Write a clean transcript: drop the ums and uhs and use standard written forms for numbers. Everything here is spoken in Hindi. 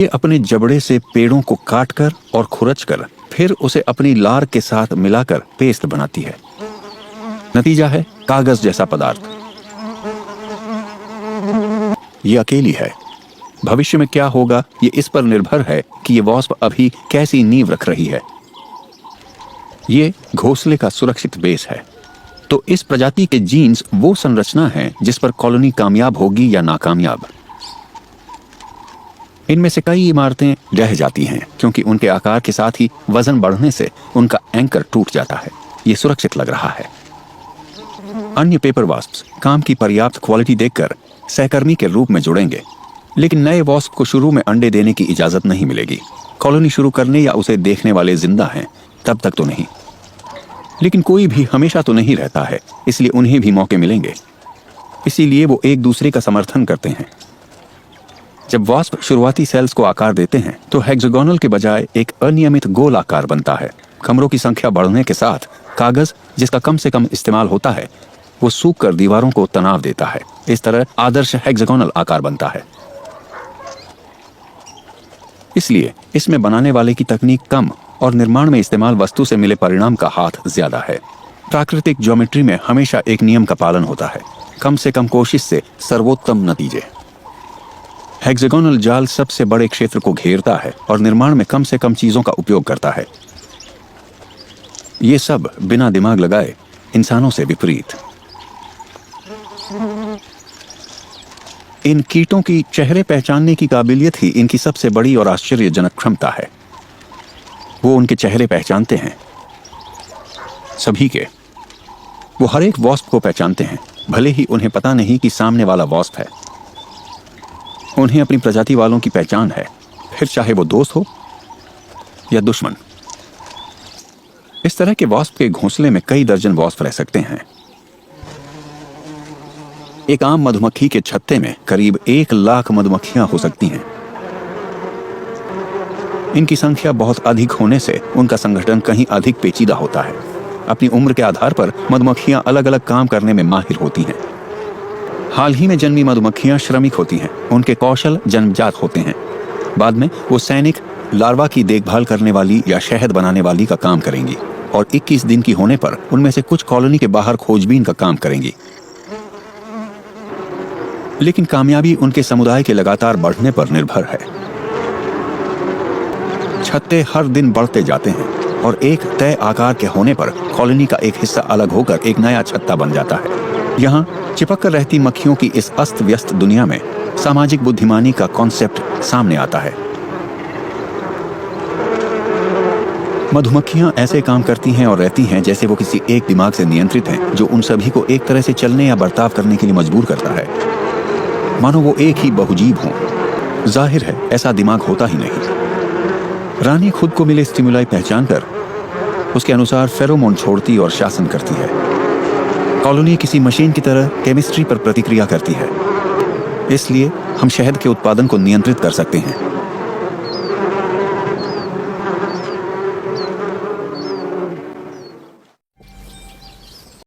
ये अपने जबड़े से पेड़ों को काटकर और खुरचकर फिर उसे अपनी लार के साथ मिलाकर पेस्ट बनाती है। नतीजा है कागज जैसा पदार्थ। ये अकेली है। भविष्य में क्या होगा ये इस पर निर्भर है कि ये वॉस्प अभी कैसी नींव रख रही है। ये घोंसले का सुरक्षित बेस है। तो इस प्रजाति के जीन्स वो संरचना है जिस पर कॉलोनी कामयाब होगी या नाकामयाब। इनमें से कई इमारतें ढह जाती हैं क्योंकि उनके आकार के साथ ही वजन बढ़ने से उनका एंकर टूट जाता है। ये सुरक्षित लग रहा है। अन्य पेपर वास्प्स काम की पर्याप्त क्वालिटी देखकर सहकर्मी के रूप में जुड़ेंगे, लेकिन नए वास्प को शुरू में अंडे देने की इजाजत नहीं मिलेगी। कॉलोनी शुरू करने या उसे देखने वाले जिंदा हैं तब तक तो नहीं, लेकिन कोई भी हमेशा तो नहीं रहता है, इसलिए उन्हें भी मौके मिलेंगे। इसीलिए वो एक दूसरे का समर्थन करते हैं। जब वास्प शुरुआती सेल्स को आकार देते हैं तो हेक्सागोनल के बजाय एक अनियमित गोल आकार बनता है। कमरों की संख्या बढ़ने के साथ कागज जिसका कम से कम इस्तेमाल होता है वो सूख कर दीवारों को तनाव देता है। इस तरह आदर्श हेक्सागोनल आकार बनता है। इसलिए इसमें बनाने वाले की तकनीक कम और निर्माण में इस्तेमाल वस्तु से मिले परिणाम का हाथ ज्यादा है। प्राकृतिक ज्योमेट्री में हमेशा एक नियम का पालन होता है, कम से कम कोशिश से सर्वोत्तम नतीजे। हेक्सागोनल जाल सबसे बड़े क्षेत्र को घेरता है और निर्माण में कम से कम चीजों का उपयोग करता है। ये सब बिना दिमाग लगाए, इंसानों से विपरीत। इन कीटों की चेहरे पहचानने की काबिलियत ही इनकी सबसे बड़ी और आश्चर्यजनक क्षमता है। वो उनके चेहरे पहचानते हैं, सभी के। वो हर एक वॉस्प को पहचानते हैं, भले ही उन्हें पता नहीं कि सामने वाला वॉस्प है। उन्हें अपनी प्रजाति वालों की पहचान है, फिर चाहे वो दोस्त हो या दुश्मन। इस तरह के वॉस्प के घोंसले में कई दर्जन वॉस्प रह सकते हैं। एक आम मधुमक्खी के छत्ते में करीब 1 लाख मधुमक्खियां हो सकती हैं। इनकी संख्या बहुत अधिक होने से उनका संगठन कहीं अधिक पेचीदा होता है। अपनी उम्र के आधार पर मधुमक्खियां अलग अलग काम करने में माहिर होती हैं। हाल ही में जन्मी मधुमक्खियां श्रमिक होती हैं। उनके कौशल जन्मजात होते हैं। बाद में वो सैनिक, लार्वा की देखभाल करने वाली या शहद बनाने वाली का काम करेंगी और 21 दिन की होने पर उनमें से कुछ कॉलोनी के बाहर खोजबीन का काम करेंगी। लेकिन कामयाबी उनके समुदाय के लगातार बढ़ने पर निर्भर है। छत्ते हर दिन बढ़ते जाते हैं और एक तय आकार के होने पर कॉलोनी का एक हिस्सा अलग होकर एक नया छत्ता बन जाता है। यहाँ चिपक कर रहती मक्खियों की इस अस्त व्यस्त दुनिया में सामाजिक बुद्धिमानी का कॉन्सेप्ट सामने आता है। मधुमक्खियां ऐसे काम करती हैं और रहती हैं जैसे वो किसी एक दिमाग से नियंत्रित हैं, जो उन सभी को एक तरह से चलने या बर्ताव करने के लिए मजबूर करता है, मानो वो एक ही बहुजीव हों। जाहिर है ऐसा दिमाग होता ही नहीं। रानी खुद को मिले स्टिमुलाई पहचान कर उसके अनुसार फेरोमोन छोड़ती और शासन करती है। कॉलोनी किसी मशीन की तरह केमिस्ट्री पर प्रतिक्रिया करती है। इसलिए हम शहद के उत्पादन को नियंत्रित कर सकते हैं।